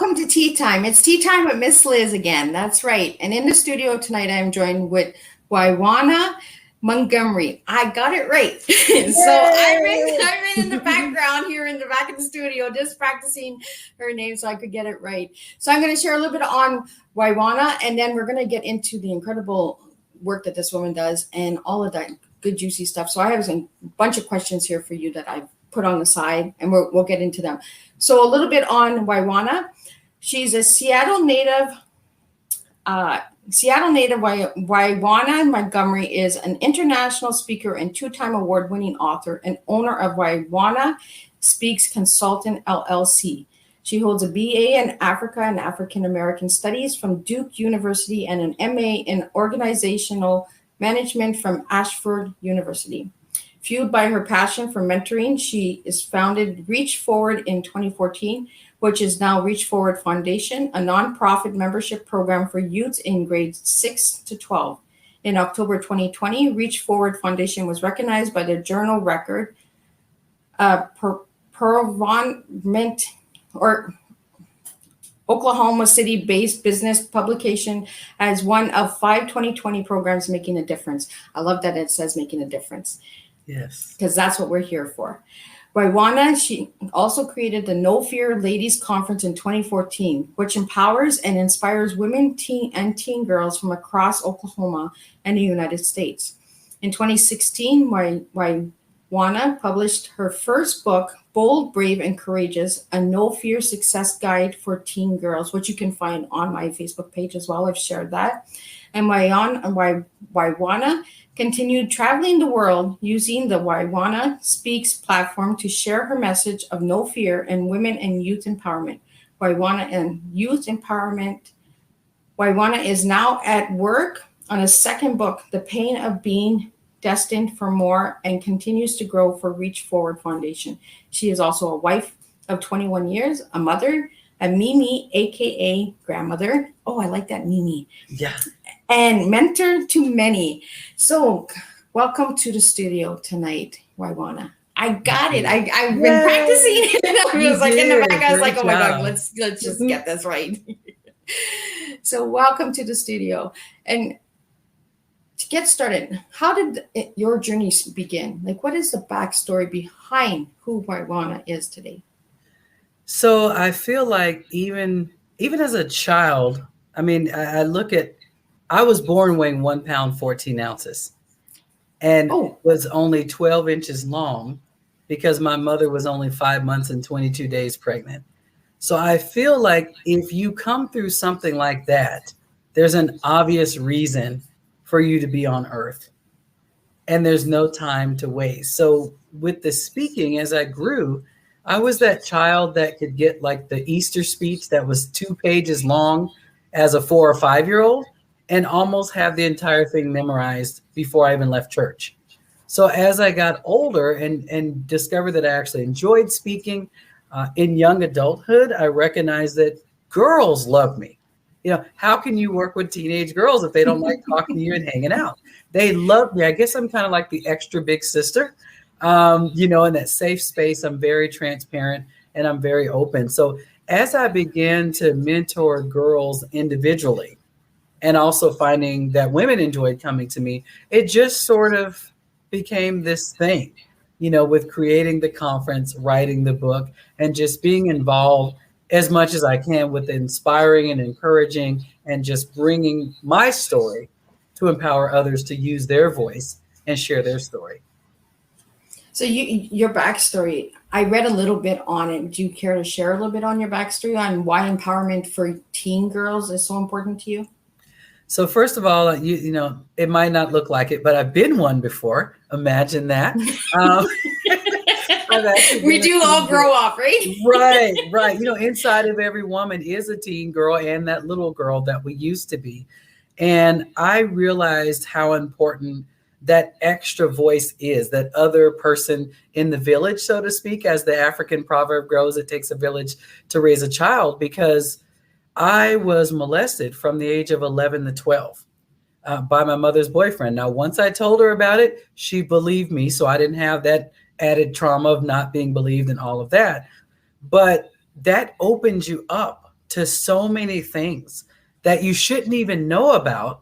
welcome to Tea Time. It's Tea Time with Miss Liz again. That's right. And in the studio tonight, I'm joined with WYJUANA Montgomery. I got it right. So I'm in the background here in the back of the studio, just practicing her name so I could get it right. So I'm going to share a little bit on WYJUANA, and then we're going to get into the incredible work that this woman does and all of that good, juicy stuff. So I have a bunch of questions here for you that I've put on the side, and we'll get into them. So a little bit on WYJUANA. She's a Seattle native. WYJUANA Montgomery is an international speaker and two-time award-winning author and owner of WYJUANA Speaks Consulting LLC. She holds a BA in Africa and African American Studies from Duke University and an MA in Organizational Management from Ashford University. Fueled by her passion for mentoring, she is founded Reach Forward in 2014, which is now Reach Forward Foundation, a nonprofit membership program for youths in grades 6 to 12. In October 2020, Reach Forward Foundation was recognized by the Journal Record, or Oklahoma City-based business publication, as one of 5 2020 programs making a difference. I love that it says making a difference. Yes. Because that's what we're here for. WYJUANA, she also created the No Fear Ladies Conference in 2014, which empowers and inspires women, teen girls from across Oklahoma and the United States. In 2016, WYJUANA published her first book, Bold, Brave, and Courageous, a No Fear Success Guide for Teen Girls, which you can find on my Facebook page as well. I've shared that. And WYJUANA continued traveling the world using the WYJUANA Speaks platform to share her message of no fear in women and youth empowerment. WYJUANA and youth empowerment. WYJUANA is now at work on a second book, The Pain of Being Destined for More, and continues to grow for Reach Forward Foundation. She is also a wife of 21 years, a mother, a Mimi, aka grandmother. Oh, I like that, Mimi. Yeah. And mentor to many. So welcome to the studio tonight, WYJUANA. I got it. I've been practicing it. I was like in the back, I was like, oh my God, let's just get this right. So welcome to the studio. And to get started, how did your journey begin? Like, what is the backstory behind who WYJUANA is today? So I feel like even as a child, I mean, I was born weighing 1 pound, 14 ounces and was only 12 inches long because my mother was only 5 months and 22 days pregnant. So I feel like if you come through something like that, there's an obvious reason for you to be on earth and there's no time to waste. So with the speaking, as I grew, I was that child that could get like the Easter speech that was 2 pages long as a 4 or 5 year old and almost have the entire thing memorized before I even left church. So as I got older and discovered that I actually enjoyed speaking in young adulthood, I recognized that girls love me. You know, how can you work with teenage girls if they don't like talking to you and hanging out? They love me. I guess I'm kind of like the extra big sister. In that safe space, I'm very transparent and I'm very open. So as I began to mentor girls individually and also finding that women enjoyed coming to me, it just sort of became this thing, with creating the conference, writing the book, and just being involved as much as I can with inspiring and encouraging and just bringing my story to empower others to use their voice and share their story. So your backstory, I read a little bit on it. Do you care to share a little bit on your backstory on why empowerment for teen girls is so important to you? So first of all, it might not look like it, but I've been one before. Imagine that. We do all grow up, right? Right. Inside of every woman is a teen girl and that little girl that we used to be. And I realized how important that extra voice is, that other person in the village, so to speak, as the African proverb goes, it takes a village to raise a child, because I was molested from the age of 11 to 12 by my mother's boyfriend. Now, once I told her about it, she believed me. So I didn't have that added trauma of not being believed and all of that. But that opens you up to so many things that you shouldn't even know about.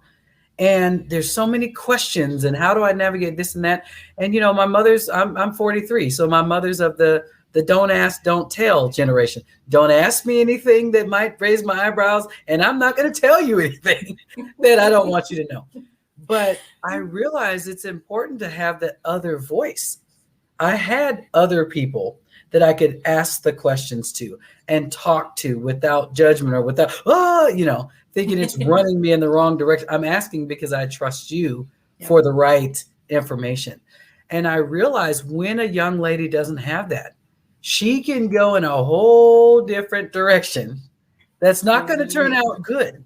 And there's so many questions, and how do I navigate this and that? And, you know, I'm 43. So my mother's of the don't ask, don't tell generation. Don't ask me anything that might raise my eyebrows, and I'm not going to tell you anything that I don't want you to know. But I realize it's important to have that other voice. I had other people that I could ask the questions to and talk to without judgment or without, thinking it's running me in the wrong direction. I'm asking because I trust you for the right information. And I realize when a young lady doesn't have that, she can go in a whole different direction that's not going to turn out good.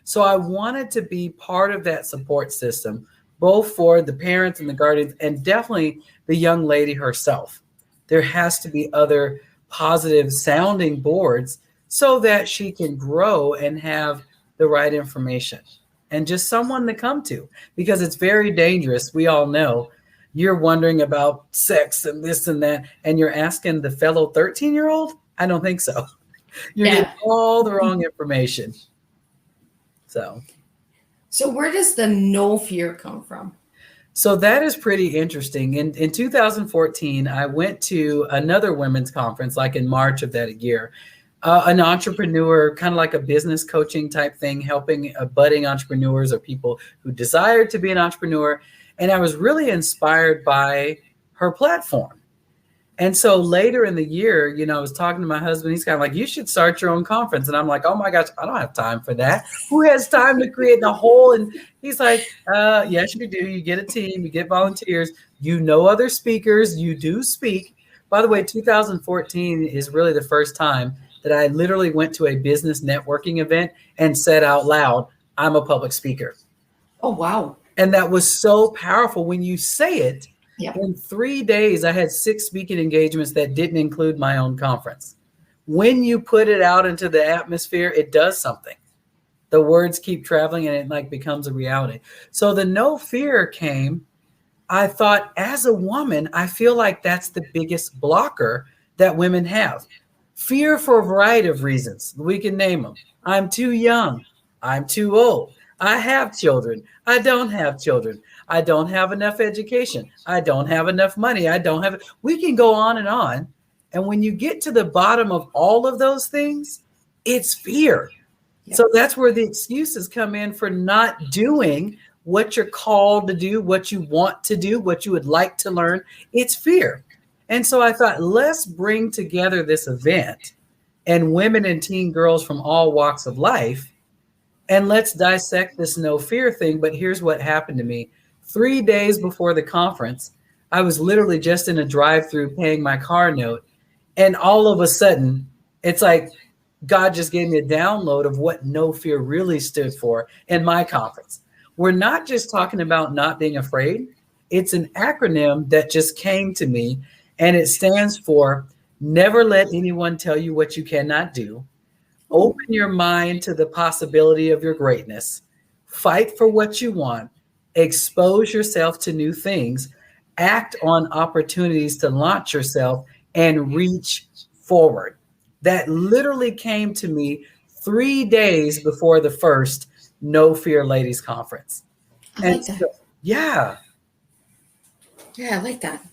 So I wanted to be part of that support system, both for the parents and the guardians, and definitely the young lady herself. There has to be other positive sounding boards so that she can grow and have the right information and just someone to come to, because it's very dangerous. We all know you're wondering about sex and this and that, and you're asking the fellow 13-year-old. I don't think so. You're getting all the wrong information. So where does the no fear come from? So that is pretty interesting. In 2014, I went to another women's conference, like in March of that year, an entrepreneur, kind of like a business coaching type thing, helping budding entrepreneurs or people who desire to be an entrepreneur. And I was really inspired by her platform. And so later in the year, you know, I was talking to my husband. He's kind of like, you should start your own conference. And I'm like, oh my gosh, I don't have time for that. Who has time to create a whole? And he's like, yes, you do. You get a team, you get volunteers, you know other speakers, you do speak. By the way, 2014 is really the first time that I literally went to a business networking event and said out loud, I'm a public speaker. Oh, wow. And that was so powerful when you say it. Yeah. In 3 days, I had 6 speaking engagements that didn't include my own conference. When you put it out into the atmosphere, it does something. The words keep traveling and it like becomes a reality. So the no fear came. I thought, as a woman, I feel like that's the biggest blocker that women have. Fear for a variety of reasons. We can name them. I'm too young. I'm too old. I have children. I don't have children. I don't have enough education. I don't have enough money. We can go on and on. And when you get to the bottom of all of those things, it's fear. Yep. So that's where the excuses come in for not doing what you're called to do, what you want to do, what you would like to learn. It's fear. And so I thought, let's bring together this event and women and teen girls from all walks of life, and let's dissect this no fear thing. But here's what happened to me. 3 days before the conference, I was literally just in a drive-through paying my car note. And all of a sudden, it's like God just gave me a download of what no fear really stood for in my conference. We're not just talking about not being afraid. It's an acronym that just came to me, and it stands for never let anyone tell you what you cannot do. Open your mind to the possibility of your greatness. Fight for what you want. Expose yourself to new things. Act on opportunities to launch yourself and reach forward. That literally came to me 3 days before the first No Fear Ladies Conference. I like that. Yeah, I like that.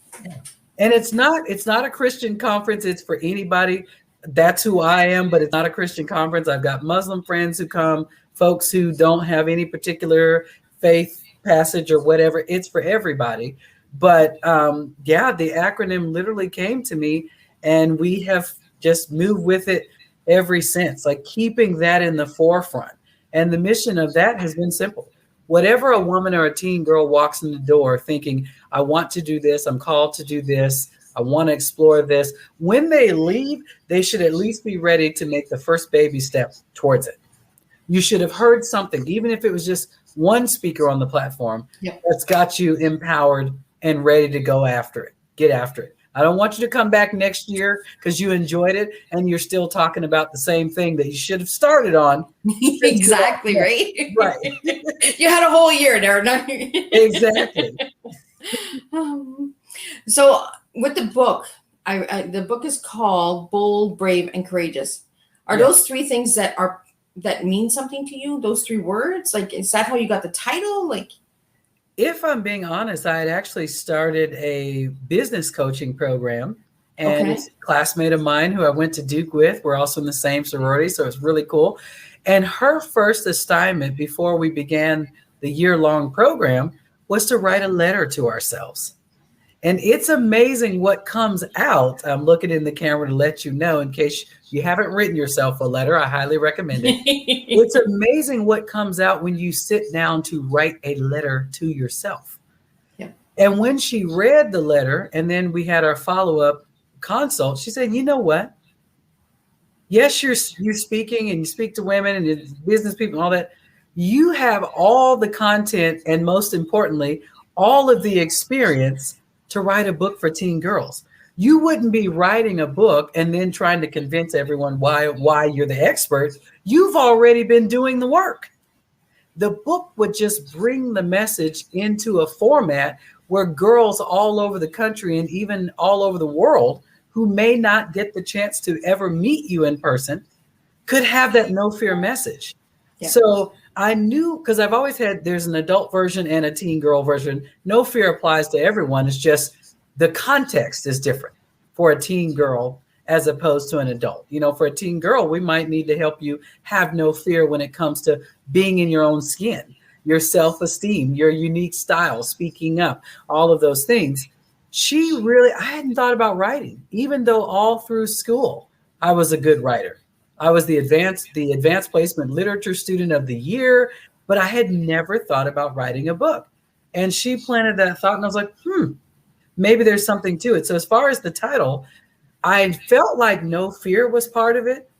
And it's not a Christian conference. It's for anybody. That's who I am, but it's not a Christian conference. I've got Muslim friends who come, folks who don't have any particular faith passage or whatever. It's for everybody. But the acronym literally came to me, and we have just moved with it ever since, like keeping that in the forefront. And the mission of that has been simple. Whatever a woman or a teen girl walks in the door thinking, I want to do this, I'm called to do this, I want to explore this, when they leave, they should at least be ready to make the first baby step towards it. You should have heard something, even if it was just one speaker on the platform that's got you empowered and ready to go after it, get after it. I don't want you to come back next year because you enjoyed it and you're still talking about the same thing that you should have started on. Exactly, right? Right. You had a whole year there. Exactly. So with the book, the book is called Bold, Brave, and Courageous. Are those three things that mean something to you? Those three words? Like, is that how you got the title? Like, if I'm being honest, I had actually started a business coaching program, and it's a classmate of mine who I went to Duke with. We're also in the same sorority, so it's really cool. And her first assignment before we began the year-long program was to write a letter to ourselves. And it's amazing what comes out. I'm looking in the camera to let you know, in case you haven't written yourself a letter, I highly recommend it. It's amazing what comes out when you sit down to write a letter to yourself. Yeah. And when she read the letter, and then we had our follow-up consult, she said, you know what? Yes, you're speaking, and you speak to women and business people and all that. You have all the content, and most importantly, all of the experience to write a book for teen girls. You wouldn't be writing a book and then trying to convince everyone why you're the expert. You've already been doing the work. The book would just bring the message into a format where girls all over the country and even all over the world who may not get the chance to ever meet you in person could have that no fear message. Yeah. So I knew, because I've always had, there's an adult version and a teen girl version. No fear applies to everyone. It's just the context is different for a teen girl as opposed to an adult. You know, for a teen girl, we might need to help you have no fear when it comes to being in your own skin, your self-esteem, your unique style, speaking up, all of those things. I hadn't thought about writing, even though all through school, I was a good writer. I was the advanced placement literature student of the year, but I had never thought about writing a book. And she planted that thought, and I was like, maybe there's something to it. So as far as the title, I felt like no fear was part of it,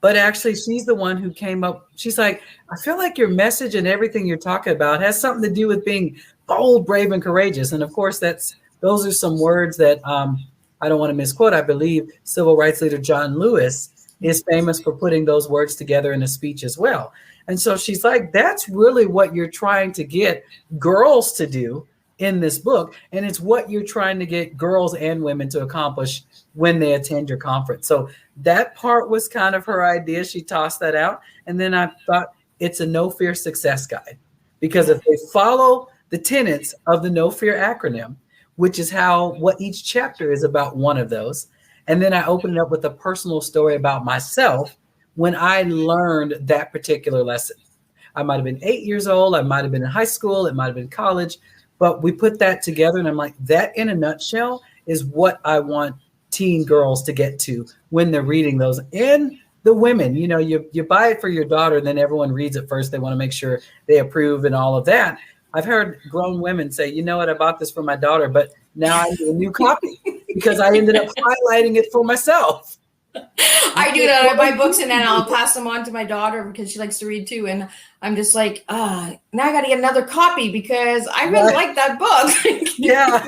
but actually she's the one who came up. She's like, I feel like your message and everything you're talking about has something to do with being bold, brave, and courageous. And of course, those are some words that I don't want to misquote. I believe civil rights leader John Lewis is famous for putting those words together in a speech as well. And so she's like, that's really what you're trying to get girls to do in this book. And it's what you're trying to get girls and women to accomplish when they attend your conference. So that part was kind of her idea. She tossed that out. And then I thought it's a no fear success guide, because if they follow the tenets of the no fear acronym, which is what each chapter is about, one of those. And then I opened it up with a personal story about myself when I learned that particular lesson. I might have been 8 years old. I might have been in high school. It might have been college. But we put that together, and I'm like, that in a nutshell is what I want teen girls to get to when they're reading those. And the women, you know, you buy it for your daughter, and then everyone reads it first. They want to make sure they approve and all of that. I've heard grown women say, you know what, I bought this for my daughter, but now I need a new copy because I ended up highlighting it for myself. I do that. I buy books and then I'll pass them on to my daughter because she likes to read too. And I'm just like, now I got to get another copy because I really like that book. Yeah,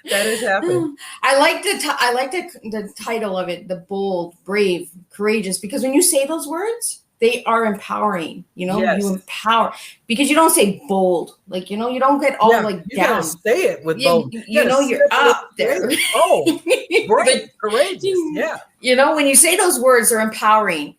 that has happened. I like the title of it, the bold, brave, courageous, because when you say those words, they are empowering, you know, you empower, because you don't say bold, like, you know, you don't get all like you down. Say it with bold. You know, you're up there. Oh, brave, courageous. Yeah. You know, when you say those words, they're empowering.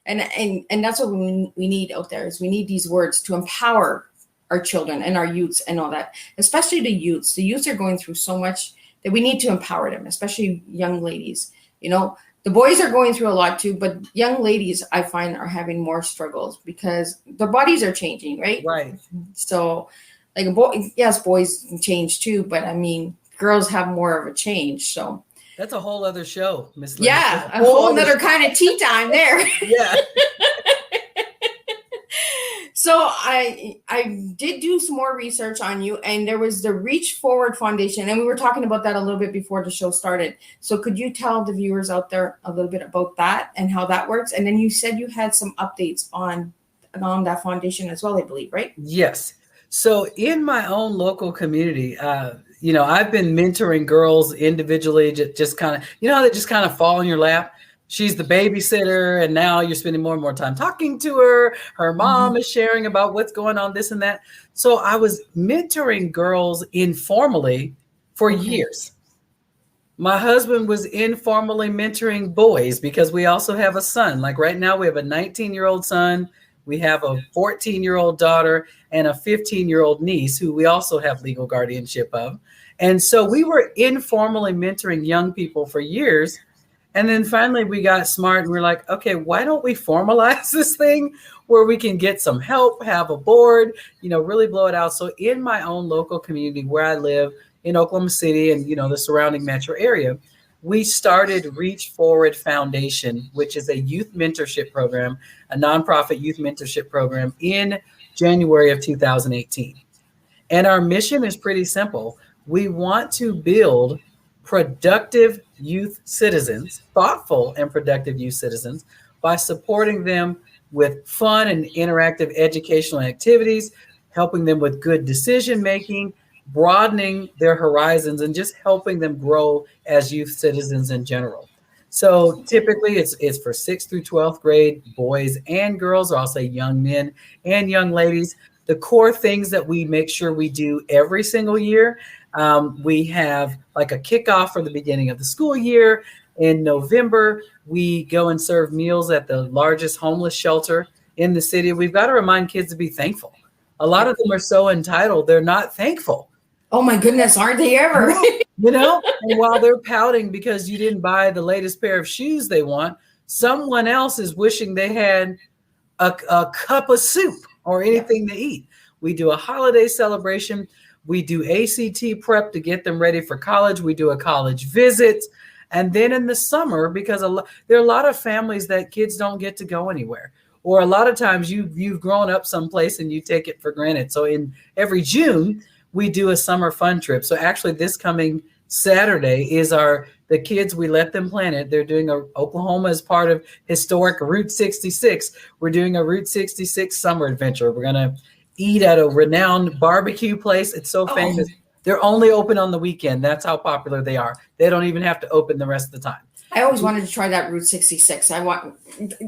And that's what we need out there, is we need these words to empower our children and our youths and all that, especially the youths. The youths are going through so much that we need to empower them, especially young ladies. You know, the boys are going through a lot too, but young ladies, I find, are having more struggles because their bodies are changing, right? Right. So, like boys change too, but I mean, girls have more of a change. So that's a whole other show, Miss Liz. Yeah, a whole other kind of tea time there. Yeah. So I did do some more research on you, and there was the Reach Forward Foundation, and we were talking about that a little bit before the show started. So could you tell the viewers out there a little bit about that and how that works? And then you said you had some updates on that foundation as well, I believe, right? Yes. So in my own local community, you know, I've been mentoring girls individually, just kind of, you know, how they just kind of fall in your lap. She's the babysitter, and now you're spending more and more time talking to her. Her mom is sharing about what's going on, this and that. So I was mentoring girls informally for years. My husband was informally mentoring boys because we also have a son. Like right now, we have a 19-year-old son, we have a 14-year-old daughter, and a 15-year-old niece who we also have legal guardianship of. And so we were informally mentoring young people for years. And then finally we got smart and we're like, okay, why don't we formalize this thing where we can get some help, have a board, really blow it out. So in my own local community where I live in Oklahoma City and, the surrounding metro area, we started Reach Forward Foundation, which is a youth mentorship program, a nonprofit youth mentorship program in January of 2018. And our mission is pretty simple. We want to build productive youth citizens, thoughtful and productive youth citizens, by supporting them with fun and interactive educational activities, helping them with good decision making, broadening their horizons, and just helping them grow as youth citizens in general. So typically it's for 6th through 12th grade boys and girls, or I'll say young men and young ladies. The core things that we make sure we do every single year, we have like a kickoff for the beginning of the school year. In November, we go and serve meals at the largest homeless shelter in the city. We've got to remind kids to be thankful. A lot of them are so entitled, they're not thankful. Oh my goodness, aren't they ever? And while they're pouting because you didn't buy the latest pair of shoes they want, someone else is wishing they had a cup of soup or anything to eat. We do a holiday celebration. We do ACT prep to get them ready for college. We do a college visit. And then in the summer, because there are a lot of families that kids don't get to go anywhere. Or a lot of times you've grown up someplace and you take it for granted. So in every June, we do a summer fun trip. So actually this coming Saturday is the kids, we let them plan it. They're doing Oklahoma as part of historic Route 66. We're doing a Route 66 summer adventure. We're going to eat at a renowned barbecue place. It's so famous. They're only open on the weekend. That's how popular they are. They don't even have to open the rest of the time. I always wanted to try that Route 66.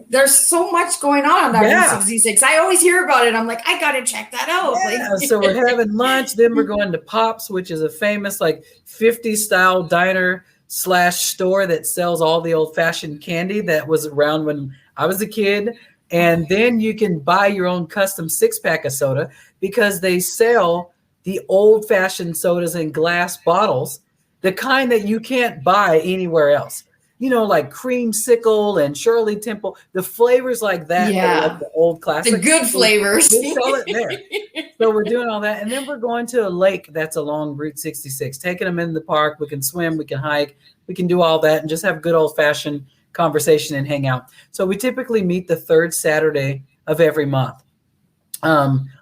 There's so much going on that Route 66. I always hear about it. I'm like, I got to check that out. Yeah. So we're having lunch. Then we're going to Pops, which is a famous 50s style diner / store that sells all the old fashioned candy that was around when I was a kid. And then you can buy your own custom 6-pack of soda because they sell the old fashioned sodas in glass bottles, the kind that you can't buy anywhere else. Like Creamsicle and Shirley Temple, the flavors like that. Yeah. Like the old classic. The good flavors. They sell it there. So we're doing all that. And then we're going to a lake that's along Route 66, taking them in the park. We can swim, we can hike, we can do all that and just have good old fashioned conversation and hang out. So we typically meet the 3rd Saturday of every month.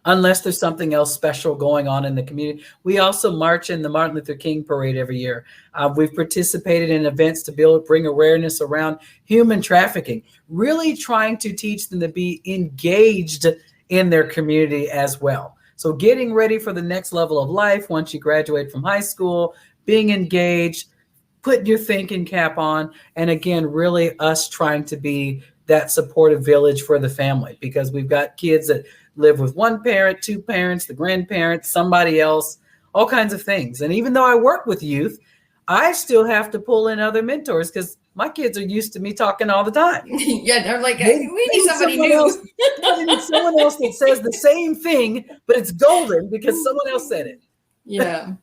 Unless there's something else special going on in the community. We also march in the Martin Luther King Parade every year. We've participated in events to bring awareness around human trafficking, really trying to teach them to be engaged in their community as well. So getting ready for the next level of life once you graduate from high school, being engaged, putting your thinking cap on, and again, really us trying to be that supportive village for the family, because we've got kids that live with one parent, 2 parents, the grandparents, somebody else, all kinds of things. And even though I work with youth, I still have to pull in other mentors because my kids are used to me talking all the time. Yeah, they're like, we need somebody new. They need someone else that says the same thing, but it's golden because someone else said it. Yeah.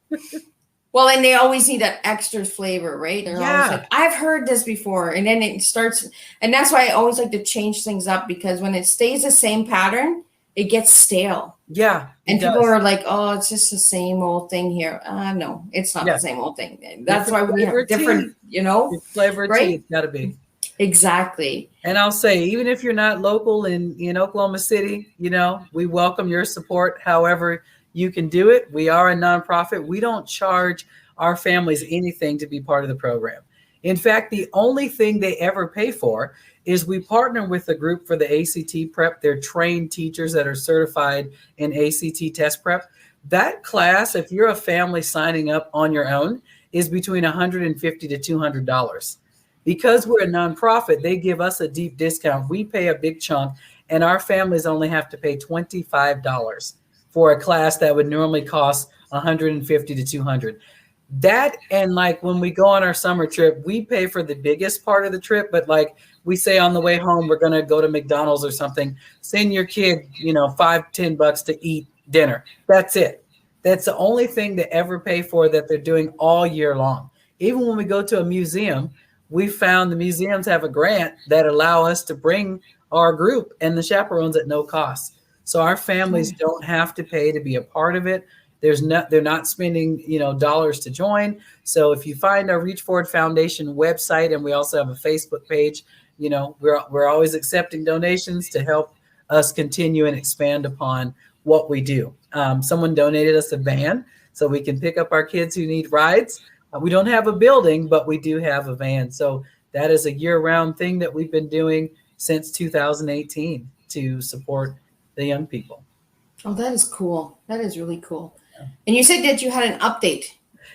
Well, and they always need that extra flavor, right? They're always like, I've heard this before. And then it starts, and that's why I always like to change things up, because when it stays the same pattern, it gets stale. Yeah. And people are like, oh, it's just the same old thing here. No, it's not the same old thing. That's why we have different, flavor right? tea, it's got to be. Exactly. And I'll say, even if you're not local in Oklahoma City, we welcome your support however you can do it. We are a nonprofit. We don't charge our families anything to be part of the program. In fact, the only thing they ever pay for is we partner with a group for the ACT prep. They're trained teachers that are certified in ACT test prep. That class, if you're a family signing up on your own, is between $150 to $200. Because we're a nonprofit, they give us a deep discount. We pay a big chunk, and our families only have to pay $25 for a class that would normally cost $150 to $200. That, and like when we go on our summer trip, we pay for the biggest part of the trip, but like we say on the way home, we're going to go to McDonald's or something. Send your kid, $5-10 to eat dinner. That's it. That's the only thing they ever pay for that they're doing all year long. Even when we go to a museum, we found the museums have a grant that allow us to bring our group and the chaperones at no cost. So our families don't have to pay to be a part of it. They're not spending, dollars to join. So if you find our Reach Forward Foundation website, and we also have a Facebook page, we're always accepting donations to help us continue and expand upon what we do. Someone donated us a van so we can pick up our kids who need rides. We don't have a building, but we do have a van. So that is a year-round thing that we've been doing since 2018 to support the young people. Oh, that is cool. That is really cool. And you said that you had an update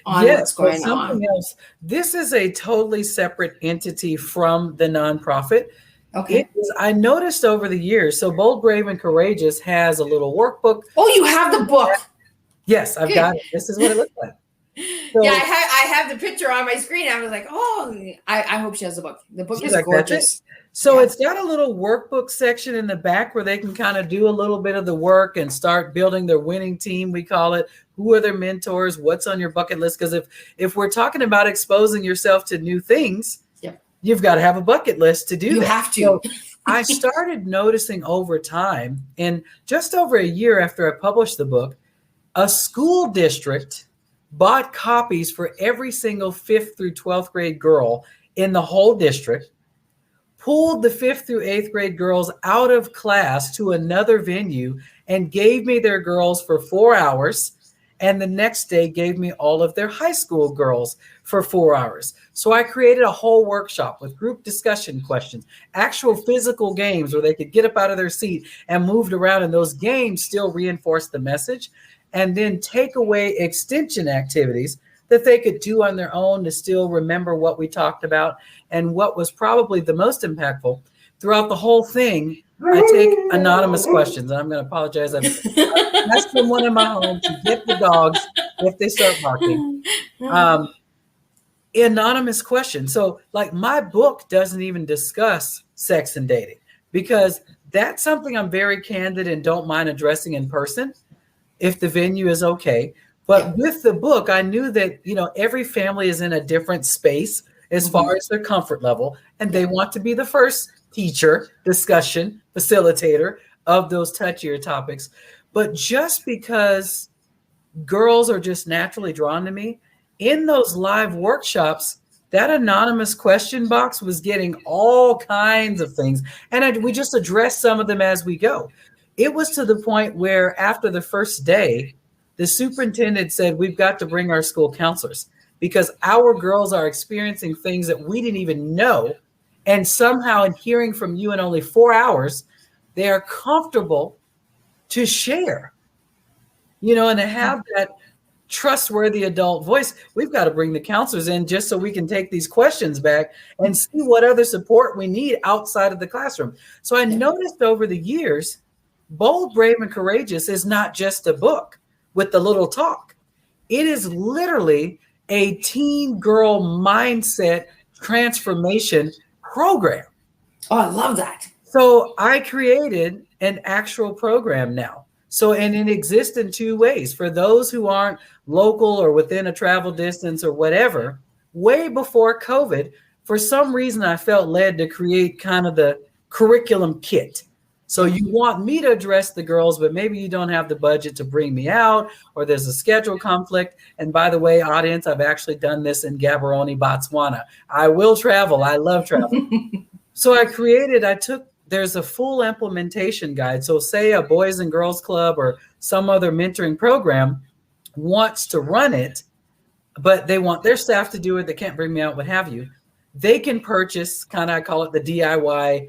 on what's going on. Else. This is a totally separate entity from the nonprofit. Okay. I noticed over the years, so Bold, Brave, and Courageous has a little workbook. Oh, you have the book. Yes, I've got it. This is what it looks like. So, yeah, I have the picture on my screen. I was like, oh, I hope she has the book. The book is gorgeous. So it's got a little workbook section in the back where they can kind of do a little bit of the work and start building their winning team, we call it. Who are their mentors? What's on your bucket list? Because if we're talking about exposing yourself to new things, you've got to have a bucket list to do that. You have to. So I started noticing over time, and just over a year after I published the book, a school district bought copies for every single 5th through 12th grade girl in the whole district, pulled the 5th through 8th grade girls out of class to another venue and gave me their girls for 4 hours. And the next day gave me all of their high school girls for 4 hours. So I created a whole workshop with group discussion questions, actual physical games where they could get up out of their seat and moved around. And those games still reinforce the message, and then take away extension activities that they could do on their own to still remember what we talked about. And what was probably the most impactful throughout the whole thing, I take anonymous questions. And I'm going to apologize. I'm asking one in my home to get the dogs if they start barking. Anonymous questions. So like my book doesn't even discuss sex and dating, because that's something I'm very candid and don't mind addressing in person if the venue is okay. But with the book, I knew that, every family is in a different space as far as their comfort level, and they want to be the first teacher, discussion, facilitator of those touchier topics. But just because girls are just naturally drawn to me, in those live workshops, that anonymous question box was getting all kinds of things. And we just addressed some of them as we go. It was to the point where after the first day, the superintendent said, we've got to bring our school counselors because our girls are experiencing things that we didn't even know. And somehow in hearing from you in only 4 hours, they are comfortable to share, and to have that trustworthy adult voice. We've got to bring the counselors in just so we can take these questions back and see what other support we need outside of the classroom. So I noticed over the years, Bold, Brave, and Courageous is not just a book with the little talk. It is literally a teen girl mindset transformation program. Oh, I love that. So I created an actual program now. So, and it exists in 2 ways. For those who aren't local or within a travel distance or whatever, way before COVID, for some reason, I felt led to create kind of the curriculum kit. So you want me to address the girls, but maybe you don't have the budget to bring me out, or there's a schedule conflict. And by the way, audience, I've actually done this in Gaborone, Botswana. I will travel. I love travel. So there's a full implementation guide. So say a Boys and Girls Club or some other mentoring program wants to run it, but they want their staff to do it. They can't bring me out, what have you. They can purchase, I call it the DIY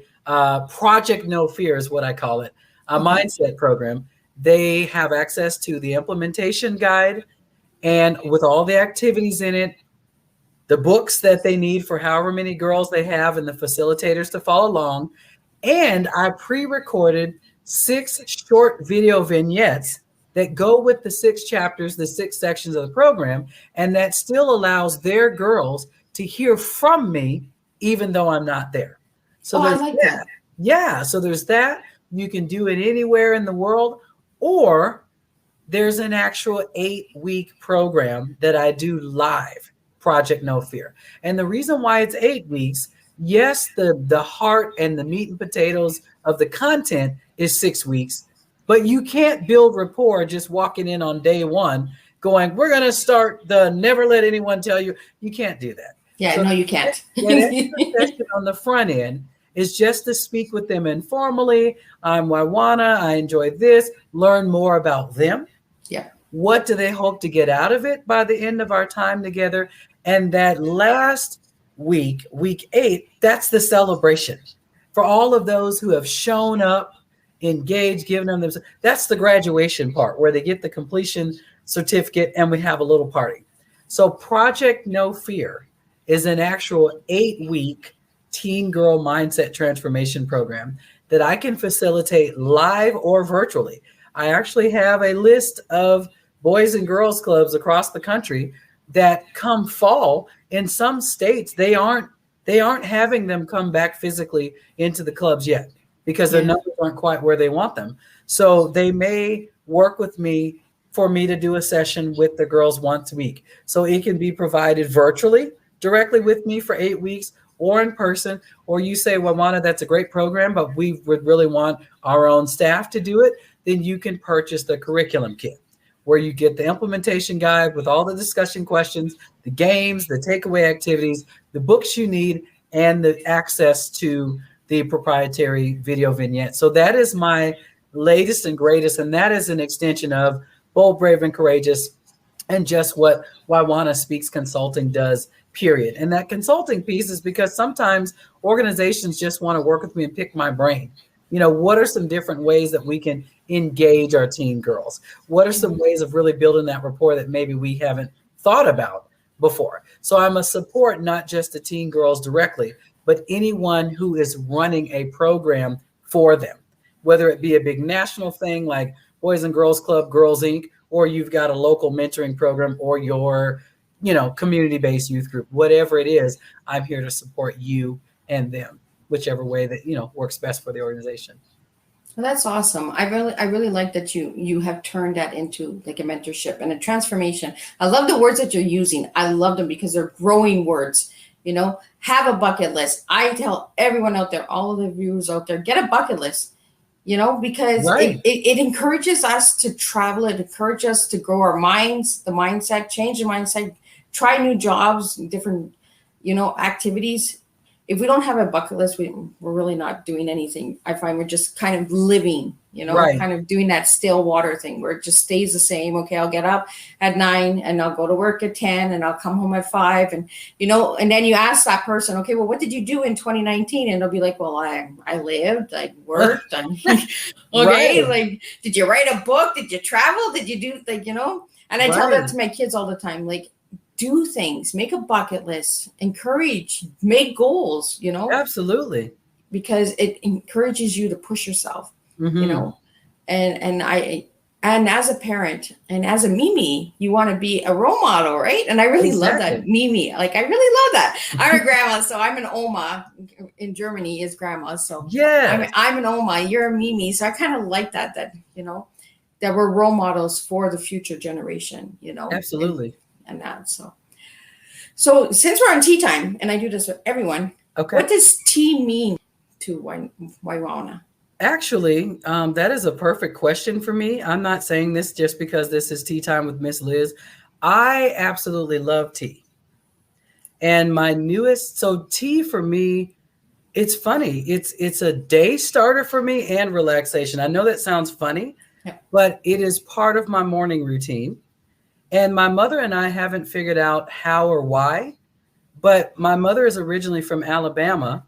Project No Fear is what I call it, a mindset program. They have access to the implementation guide and with all the activities in it, the books that they need for however many girls they have and the facilitators to follow along. And I pre-recorded 6 short video vignettes that go with the 6 chapters, the 6 sections of the program, and that still allows their girls to hear from me, even though I'm not there. So I there's like that. that. Yeah. So there's that. You can do it anywhere in the world, or there's an actual 8-week program that I do live, Project No Fear. And the reason why it's 8 weeks, yes, the heart and the meat and potatoes of the content is 6 weeks, but you can't build rapport just walking in on day 1 going, we're going to start the never let anyone tell you. You can't do that. Yeah, So no, you can't. that extra session on the front end is just to speak with them informally. I'm WYJUANA. I enjoy this. Learn more about them. Yeah. What do they hope to get out of it by the end of our time together? And that last week, week 8, that's the celebration for all of those who have shown up, engaged, given them themselves. That's the graduation part where they get the completion certificate and we have a little party. So Project No Fear is an actual 8-week teen girl mindset transformation program that I can facilitate live or virtually. I actually have a list of boys and girls clubs across the country that come fall. In some states, they aren't having them come back physically into the clubs yet because their numbers aren't quite where they want them. So they may work with me for me to do a session with the girls once a week. So it can be provided virtually directly with me for 8 weeks, or in person, or you say, well, WYJUANA, that's a great program, but we would really want our own staff to do it. Then you can purchase the curriculum kit where you get the implementation guide with all the discussion questions, the games, the takeaway activities, the books you need, and the access to the proprietary video vignette. So that is my latest and greatest, and that is an extension of Bold, Brave, and Courageous, and just what WYJUANA Speaks Consulting does, period. And that consulting piece is because sometimes organizations just want to work with me and pick my brain. You know, what are some different ways that we can engage our teen girls? What are some ways of really building that rapport that maybe we haven't thought about before? So I'm a support, not just the teen girls directly, but anyone who is running a program for them, whether it be a big national thing like Boys and Girls Club, Girls Inc., or you've got a local mentoring program, or your, community-based youth group, whatever it is, I'm here to support you and them, whichever way that, works best for the organization. Well, that's awesome. I really like that you have turned that into like a mentorship and a transformation. I love the words that you're using. I love them because they're growing words. Have a bucket list. I tell everyone out there, all of the viewers out there, get a bucket list. Because right. it encourages us to travel. It encourages us to grow our minds, the mindset, change the mindset, try new jobs, different, activities. If we don't have a bucket list, we're really not doing anything. I find we're just kind of living, right. kind of doing that still water thing where it just stays the same. Okay, I'll get up at 9 and I'll go to work at 10 and I'll come home at 5. And, and then you ask that person, okay, well, what did you do in 2019? And they'll be like, well, I lived, I worked. Okay, right. like, did you write a book? Did you travel? Did you do And I tell that to my kids all the time, like, do things, make a bucket list, encourage, make goals, Absolutely. Because it encourages you to push yourself, mm-hmm. And as a parent and as a Mimi, you want to be a role model, right? And I really love that, Mimi. Like, I really love that. I'm a grandma, so I'm an Oma. In Germany is grandma. So yeah, I'm an Oma, you're a Mimi. So I kind of like that, that we're role models for the future generation, Absolutely. And that. So since we're on tea time, and I do this with everyone, okay, what does tea mean to WYJUANA? Actually, that is a perfect question for me. I'm not saying this just because this is Tea Time with Miss Liz. I absolutely love tea. And my so tea for me, it's funny. It's a day starter for me and relaxation. I know that sounds funny, but it is part of my morning routine. And my mother and I haven't figured out how or why, but my mother is originally from Alabama,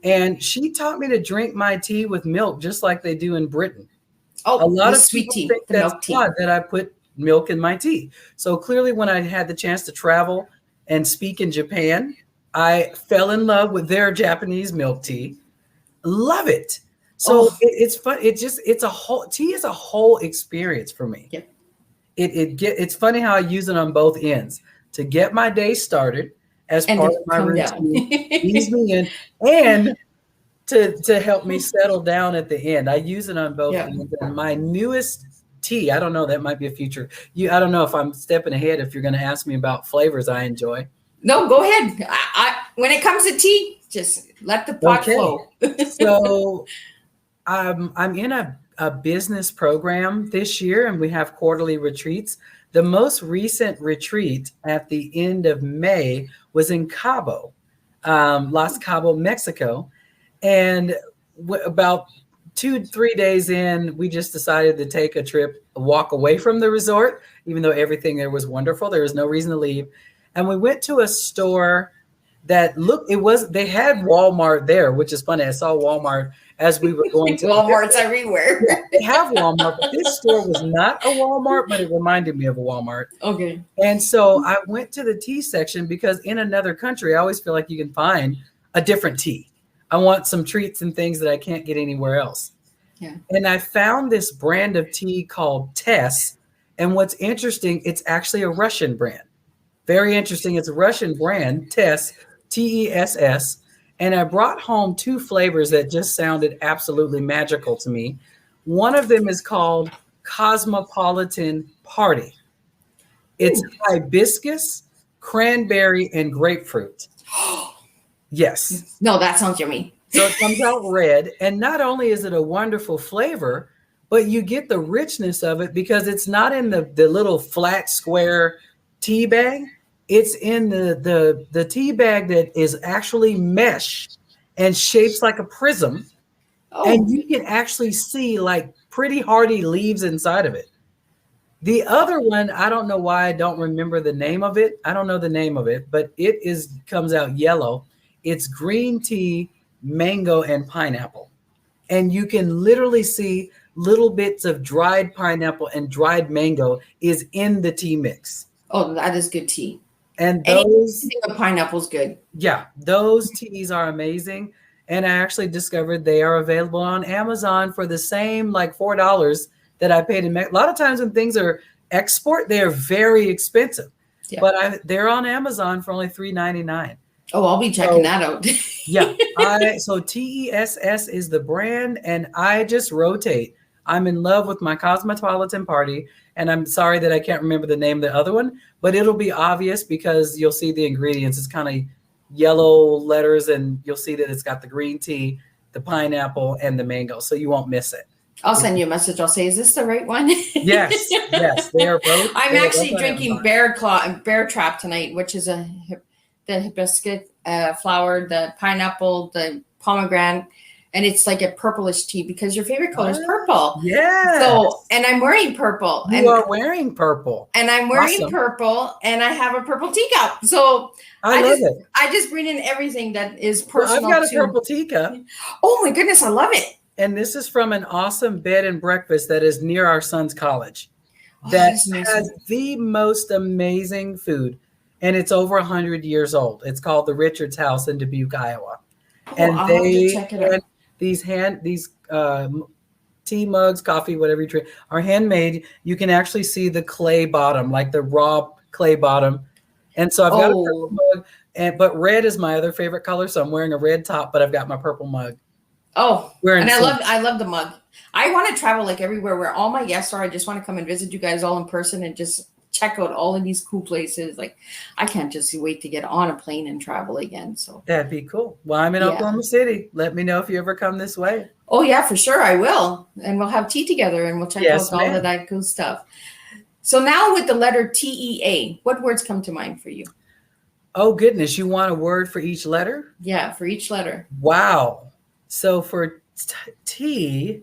and she taught me to drink my tea with milk, just like they do in Britain. Oh, a lot of sweet tea, think the that's milk tea. odd that I put milk in my tea. So clearly, when I had the chance to travel and speak in Japan, I fell in love with their Japanese milk tea. Love it. So it's fun. It's a whole tea is a whole experience for me. Yep. It's funny how I use it on both ends to get my day started as And part to of my come routine, down. ease me in, and to help me settle down at the end. I use it on both ends. And my newest tea, I don't know, that might be a future. I don't know if I'm stepping ahead if you're going to ask me about flavors I enjoy. No, go ahead. When it comes to tea, just let the pot flow. So I'm in a business program this year, and we have quarterly retreats. The most recent retreat at the end of May was in Cabo, Los Cabo, Mexico. And about 2-3 days in, we just decided to take a walk away from the resort, even though everything there was wonderful. There was no reason to leave. And we went to a store that they had Walmart there, which is funny. I saw Walmart as we were going to Walmart's everywhere. Yeah, they have Walmart, but this store was not a Walmart, but it reminded me of a Walmart. Okay. And so I went to the tea section because in another country, I always feel like you can find a different tea. I want some treats and things that I can't get anywhere else. Yeah. And I found this brand of tea called Tess. And what's interesting, it's actually a Russian brand. Very interesting. It's a Russian brand, Tess, Tess. And I brought home 2 flavors that just sounded absolutely magical to me. One of them is called Cosmopolitan Party. It's hibiscus, cranberry, and grapefruit. Yes. No, that sounds yummy. So it comes out red. And not only is it a wonderful flavor, but you get the richness of it because it's not in the little flat square tea bag. It's in the tea bag that is actually mesh and shapes like a prism. Oh. And you can actually see like pretty hardy leaves inside of it. The other one, I don't know why I don't remember the name of it. I don't know the name of it, but it comes out yellow. It's green tea, mango, and pineapple. And you can literally see little bits of dried pineapple and dried mango is in the tea mix. Oh, that is good tea. And anything with pineapple's good. Yeah, those teas are amazing. And I actually discovered they are available on Amazon for the same like $4 that I paid in. A lot of times when things are export, they are very expensive. Yeah. But they're on Amazon for only $3.99. Oh, I'll be checking that out. Yeah. So TESS is the brand, and I just rotate. I'm in love with my Cosmopolitan Party, and I'm sorry that I can't remember the name of the other one, but it'll be obvious because you'll see the ingredients. It's kind of yellow letters, and you'll see that it's got the green tea, the pineapple, and the mango, so you won't miss it. I'll send you a message. I'll say, is this the right one? Yes, they are both. I'm actually drinking Bear Trap tonight, which is the hibiscus flower, the pineapple, the pomegranate, and it's like a purplish tea because your favorite color is purple. Yeah. So, and I'm wearing purple. You are wearing purple. And I'm wearing purple, and I have a purple teacup. So I love it. I just bring in everything that is personal. I've got a purple teacup. Oh my goodness, I love it. And this is from an awesome bed and breakfast that is near our son's college. That has the most amazing food. And it's over 100 years old. It's called the Richards House in Dubuque, Iowa. And I'll have to check it out. These tea mugs, coffee, whatever you drink, are handmade. You can actually see the clay bottom, like the raw clay bottom. And so I've got a purple mug, but red is my other favorite color. So I'm wearing a red top, but I've got my purple mug. Oh, and I love the mug. I want to travel like everywhere where all my guests are. I just want to come and visit you guys all in person and just check out all of these cool places. Like, I can't just wait to get on a plane and travel again. So that'd be cool. Well, I'm in Oklahoma City. Let me know if you ever come this way. Oh yeah, for sure. I will. And we'll have tea together and we'll check out all of that cool stuff. So now with the letter TEA, what words come to mind for you? Oh goodness. You want a word for each letter? Yeah, for each letter. Wow. So for T,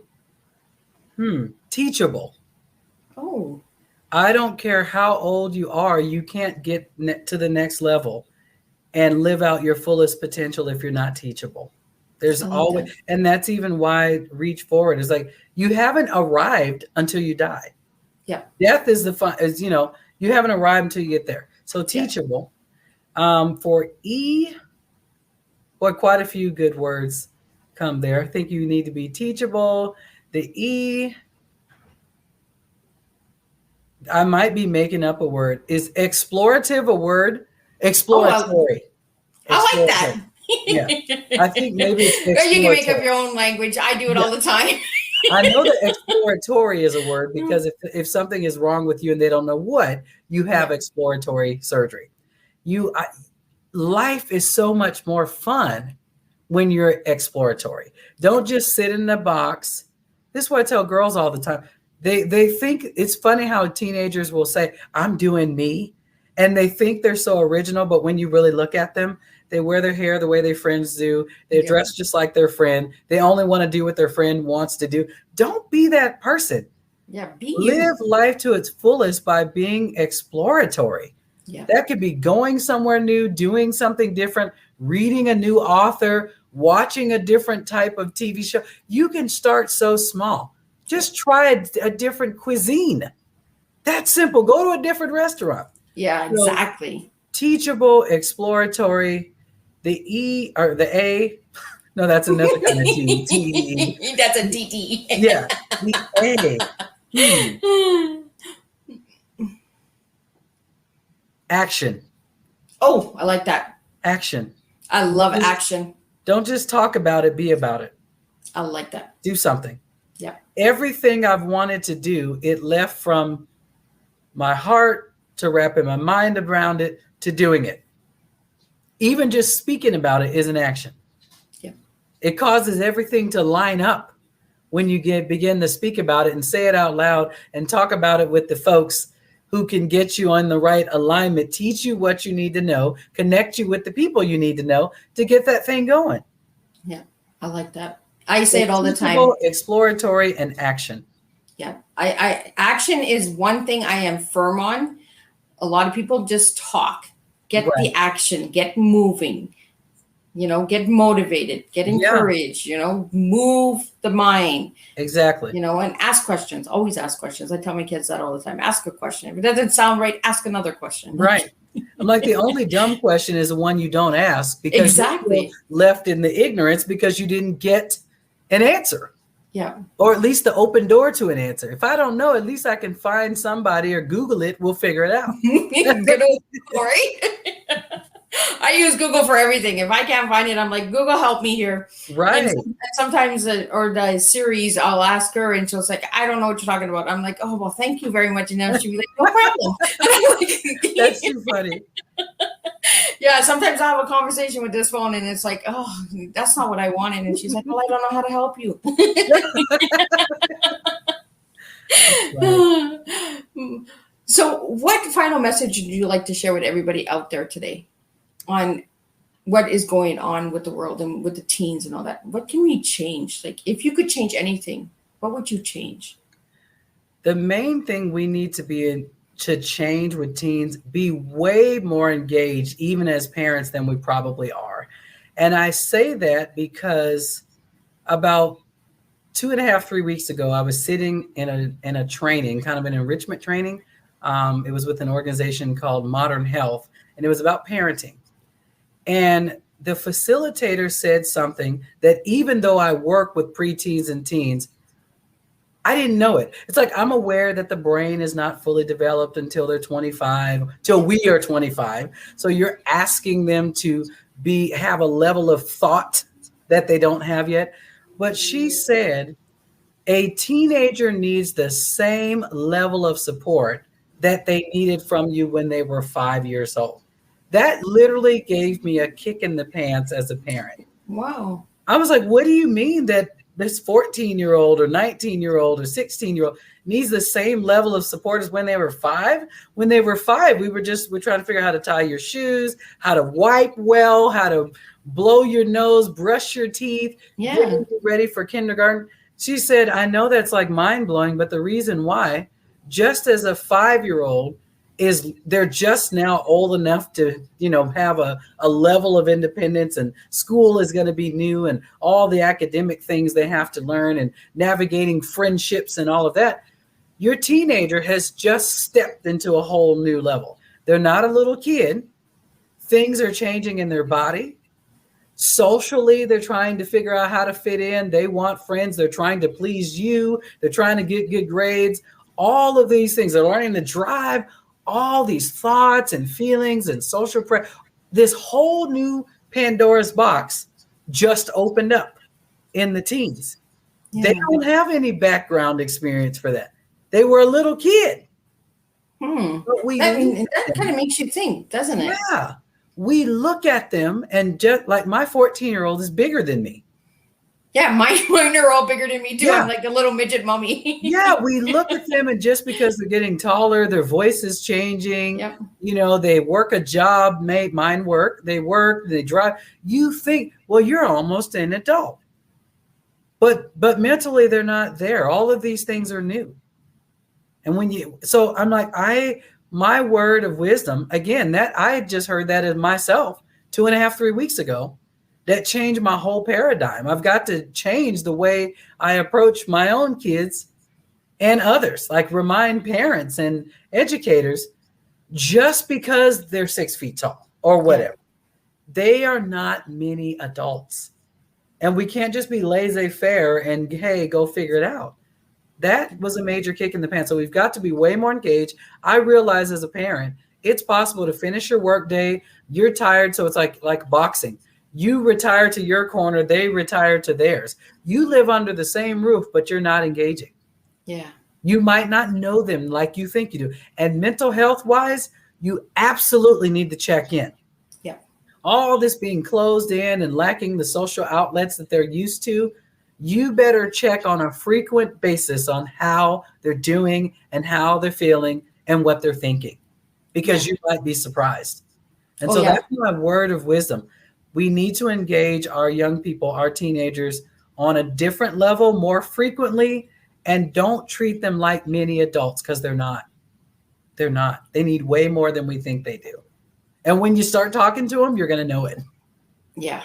teachable. Oh. I don't care how old you are, you can't get to the next level and live out your fullest potential if you're not teachable. There's always, and that's even why reach forward is like, you haven't arrived until you die. Yeah. Death is you haven't arrived until you get there. So teachable. For E, boy, quite a few good words come there. I think you need to be teachable. The E, I might be making up a word. Is explorative a word? Exploratory. I like that. Yeah. I think maybe it's You can make up exploratory. your own language. I do it all the time. I know that exploratory is a word because if something is wrong with you and they don't know what, you have exploratory surgery. Life is so much more fun when you're exploratory. Don't just sit in a box. This is what I tell girls all the time. They think it's funny how teenagers will say, I'm doing me. And they think they're so original, but when you really look at them, they wear their hair the way their friends do. They dress just like their friend. They only want to do what their friend wants to do. Don't be that person. Yeah, Live life to its fullest by being exploratory. Yeah. That could be going somewhere new, doing something different, reading a new author, watching a different type of TV show. You can start so small. Just try a different cuisine. That's simple. Go to a different restaurant. Yeah, exactly. So, teachable, exploratory. The E or the A. No, that's another kind of T. T-E-E. That's a D-D. Yeah. The A. Action. Oh, I like that. Action. I love action. Don't just talk about it, be about it. I like that. Do something. Yeah. Everything I've wanted to do, it left from my heart to wrapping my mind around it to doing it. Even just speaking about it is an action. Yeah. It causes everything to line up when you begin to speak about it and say it out loud and talk about it with the folks who can get you on the right alignment, teach you what you need to know, connect you with the people you need to know to get that thing going. Yeah, I like that. I say it all the time. Exploratory and action. Yeah, I action is one thing I am firm on. A lot of people just talk. Get the action, get moving, get motivated, get encouraged, move the mind. Exactly. And ask questions, always ask questions. I tell my kids that all the time. Ask a question. If it doesn't sound right, ask another question. Right. I'm like, the only dumb question is the one you don't ask because you're left in the ignorance because you didn't get an answer. Yeah. Or at least the open door to an answer. If I don't know, at least I can find somebody or Google it. We'll figure it out. Good old story. I use Google for everything. If I can't find it, I'm like, Google, help me here. Right. And sometimes, the series, I'll ask her, and she'll like, I don't know what you're talking about. I'm like, oh, well, thank you very much. And then she'll be like, no problem. That's too funny. Yeah, sometimes I have a conversation with this phone, and it's like, oh, that's not what I wanted. And she's like, well, I don't know how to help you. Right. So what final message would you like to share with everybody out there today on what is going on with the world and with the teens and all that? What can we change? Like, if you could change anything, what would you change? The main thing we need to change with teens, be way more engaged, even as parents, than we probably are. And I say that because about 2.5, 3 weeks ago, I was sitting in a training, kind of an enrichment training. It was with an organization called Modern Health, and it was about parenting. And the facilitator said something that even though I work with preteens and teens, I didn't know it. It's like, I'm aware that the brain is not fully developed until they're 25, till we are 25. So you're asking them to have a level of thought that they don't have yet. But she said, a teenager needs the same level of support that they needed from you when they were 5 years old. That literally gave me a kick in the pants as a parent. Wow. I was like, what do you mean that this 14-year-old or 19-year-old or 16-year-old needs the same level of support as when they were 5? When they were 5, we're trying to figure out how to tie your shoes, how to wipe well, how to blow your nose, brush your teeth, get ready for kindergarten. She said, I know that's like mind blowing, but the reason why, just as a 5-year-old, is they're just now old enough to, have a level of independence, and school is going to be new and all the academic things they have to learn and navigating friendships and all of that. Your teenager has just stepped into a whole new level. They're not a little kid. Things are changing in their body. Socially, they're trying to figure out how to fit in. They want friends. They're trying to please you. They're trying to get good grades. All of these things. They're learning to drive. All these thoughts and feelings and social pressure. This whole new Pandora's box just opened up in the teens. Yeah. They don't have any background experience for that. They were a little kid. But that kind of makes you think, doesn't it? Yeah. We look at them, and just like my 14-year-old is bigger than me. Yeah, mine are all bigger than me too. Yeah. I'm like a little midget mommy. Yeah, we look at them, and just because they're getting taller, their voice is changing. Yep. You know, they work a job, mine work, they drive. You think, well, you're almost an adult. But mentally, they're not there. All of these things are new. And so I'm like, my word of wisdom, again, that I just heard that in myself 2.5-3 weeks ago. That changed my whole paradigm. I've got to change the way I approach my own kids and others, like remind parents and educators, just because they're 6 feet tall or whatever, they are not mini adults. And we can't just be laissez-faire and, hey, go figure it out. That was a major kick in the pants. So we've got to be way more engaged. I realize as a parent, it's possible to finish your work day. You're tired. So it's like boxing. You retire to your corner. They retire to theirs. You live under the same roof, but you're not engaging. Yeah. You might not know them like you think you do. And mental health wise, you absolutely need to check in. Yeah. All this being closed in and lacking the social outlets that they're used to, you better check on a frequent basis on how they're doing and how they're feeling and what they're thinking, because you might be surprised. And that's my word of wisdom. We need to engage our young people, our teenagers, on a different level more frequently, and don't treat them like mini adults, because they're not. They're not. They need way more than we think they do. And when you start talking to them, you're going to know it. Yeah.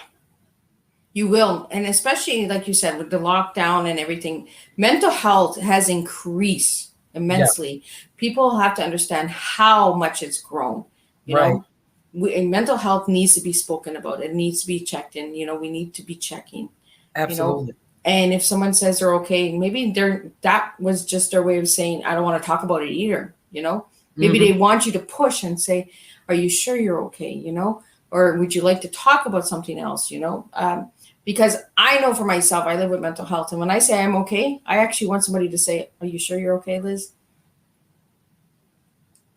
You will. And especially, like you said, with the lockdown and everything, mental health has increased immensely. Yeah. People have to understand how much it's grown. You know, mental health needs to be spoken about. It needs to be checked in. You know, we need to be checking. Absolutely. You know? And if someone says they're okay, maybe that was just their way of saying, I don't want to talk about it either. You know, maybe they want you to push and say, are you sure you're okay? You know, or would you like to talk about something else? You know, because I know for myself, I live with mental health. And when I say I'm okay, I actually want somebody to say, are you sure you're okay, Liz?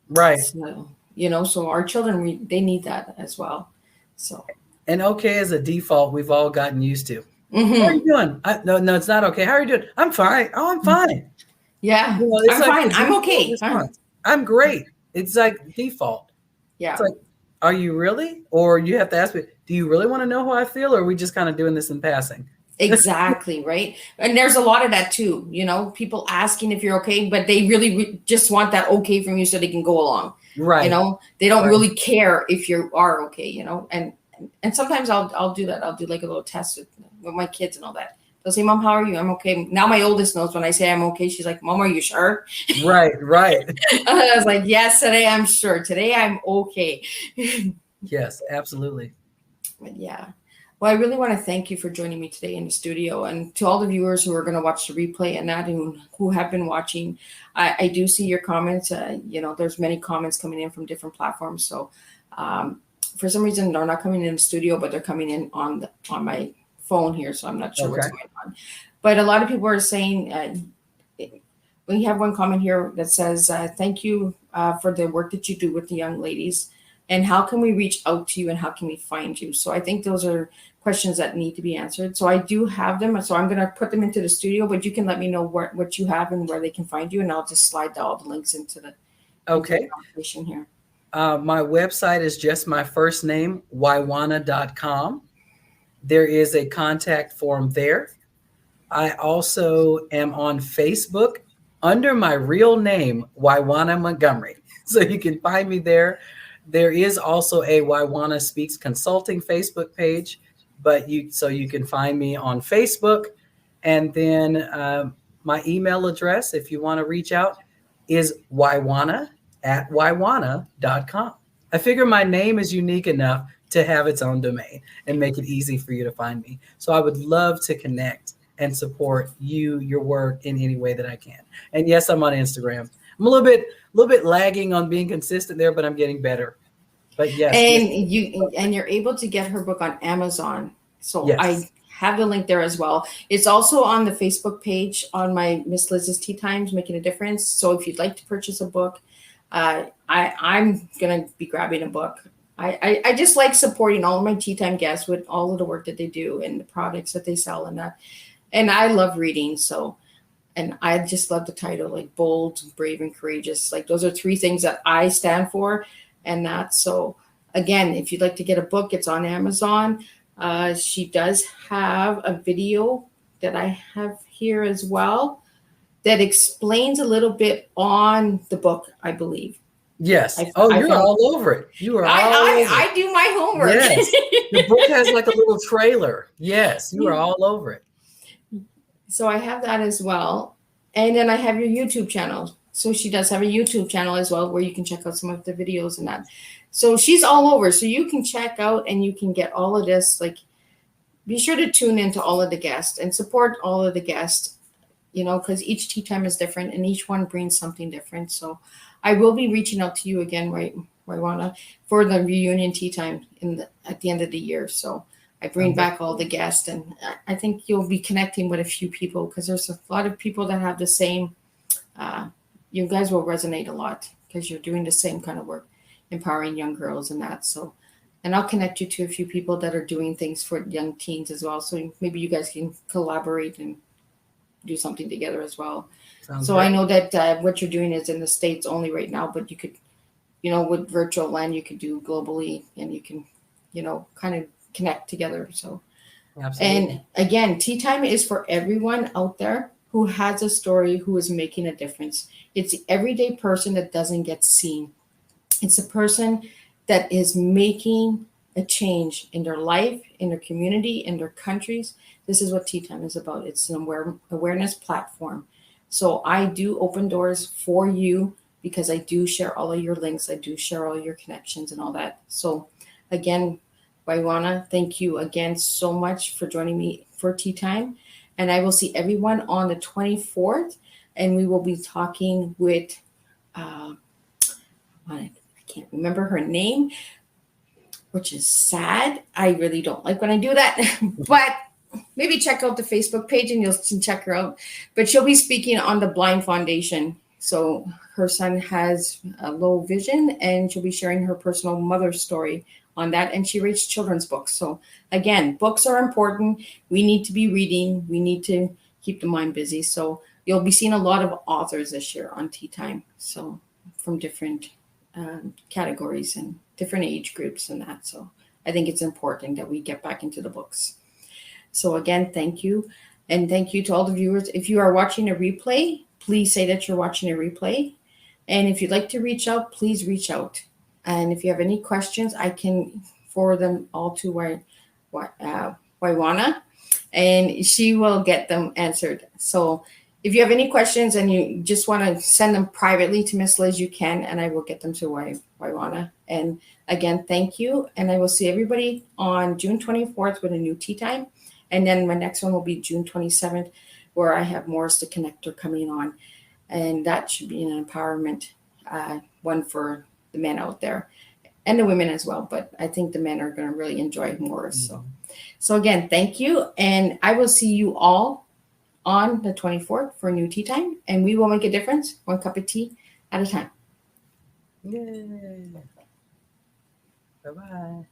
Right. So, you know, so our children, they need that as well. So. And okay is a default we've all gotten used to. Mm-hmm. How are you doing? No, it's not okay. How are you doing? I'm fine. Oh, I'm fine. Yeah, you know, I'm fine. I'm okay. I'm great. It's like default. Yeah. It's like, are you really? Or you have to ask me, do you really want to know how I feel? Or are we just kind of doing this in passing? Exactly. Right. And there's a lot of that too. You know, people asking if you're okay, but they really just want that okay from you so they can go along. Right. You know, they don't really care if you are okay, you know, and sometimes I'll do that. I'll do like a little test with my kids and all that. They'll say, Mom, how are you? I'm okay. Now my oldest knows when I say I'm okay. She's like, Mom, are you sure? Right. I was like, yes, today I'm sure. Today I'm okay. Yes, absolutely. But yeah. Well, I really want to thank you for joining me today in the studio, and to all the viewers who are going to watch the replay and that who have been watching. I do see your comments. You know, there's many comments coming in from different platforms. So for some reason, they're not coming in the studio, but they're coming in on my phone here. So I'm not sure what's going on. But a lot of people are saying, we have one comment here that says, thank you for the work that you do with the young ladies. And how can we reach out to you and how can we find you? So I think those are questions that need to be answered. So I do have them. So I'm going to put them into the studio, but you can let me know what you have and where they can find you. And I'll just slide all the links into the conversation here. My website is just my first name, WYJUANA.com. There is a contact form there. I also am on Facebook under my real name, WYJUANA Montgomery. So you can find me there. There is also a WYJUANA Speaks Consulting Facebook page, but you can find me on Facebook. And then my email address, if you want to reach out, is wyjuana@wyjuana.com. I figure my name is unique enough to have its own domain and make it easy for you to find me. So I would love to connect and support you, your work in any way that I can. And yes, I'm on Instagram. I'm a little bit lagging on being consistent there, but I'm getting better. But yes. And you're able to get her book on Amazon. So yes. I have the link there as well. It's also on the Facebook page on my Miss Liz's Tea Times, Making a Difference. So if you'd like to purchase a book, I'm gonna be grabbing a book. I just like supporting all of my Tea Time guests with all of the work that they do and the products that they sell and that. And I love reading. So, and I just love the title, like bold, brave, and courageous. Like those are 3 things that I stand for. And that, so again, if you'd like to get a book, it's on Amazon. She does have a video that I have here as well that explains a little bit on the book, I believe. Yes. You're all over it. You are all over it. I do my homework. Yes. The book has like a little trailer. Yes, you are all over it. So I have that as well. And then I have your YouTube channel. So she does have a YouTube channel as well where you can check out some of the videos and that. So she's all over. So you can check out and you can get all of this. Like, be sure to tune into all of the guests and support all of the guests, because each tea time is different and each one brings something different. So I will be reaching out to you again, right, WYJUANA, for the reunion tea time at the end of the year. So I bring back all the guests, and I think you'll be connecting with a few people because there's a lot of people that have the same. You guys will resonate a lot because you're doing the same kind of work, empowering young girls and that. So, and I'll connect you to a few people that are doing things for young teens as well. So maybe you guys can collaborate and do something together as well. Sounds so great. I know that what you're doing is in the States only right now, but you could, with virtual land, you could do globally and you can, kind of connect together. So, absolutely. And again, Tea Time is for everyone out there who has a story, who is making a difference. It's the everyday person that doesn't get seen. It's a person that is making a change in their life, in their community, in their countries. This is what Tea Time is about. It's an awareness platform. So I do open doors for you because I do share all of your links. I do share all your connections and all that. So again, WYJUANA, thank you again so much for joining me for Tea Time. And I will see everyone on the 24th. And we will be talking with, I can't remember her name, which is sad. I really don't like when I do that. But maybe check out the Facebook page and you'll check her out. But she'll be speaking on the Blind Foundation. So her son has a low vision and she'll be sharing her personal mother story on that. And she writes children's books. So again, books are important. We need to be reading. We need to keep the mind busy. So you'll be seeing a lot of authors this year on Tea Time. So from different categories and different age groups and that. So I think it's important that we get back into the books. So again, thank you. And thank you to all the viewers. If you are watching a replay, please say that you're watching a replay. And if you'd like to reach out, please reach out. And if you have any questions, I can forward them all to WYJUANA, and she will get them answered. So if you have any questions and you just want to send them privately to Miss Liz, you can, and I will get them to WYJUANA. And again, thank you. And I will see everybody on June 24th with a new Tea Time. And then my next one will be June 27th, where I have Morris the Connector coming on. And that should be an empowerment one for the men out there and the women as well. But I think the men are going to really enjoy Morris. So again, thank you. And I will see you all on the 24th for a new Tea Time. And we will make a difference, one cup of tea at a time. Yay. Bye-bye.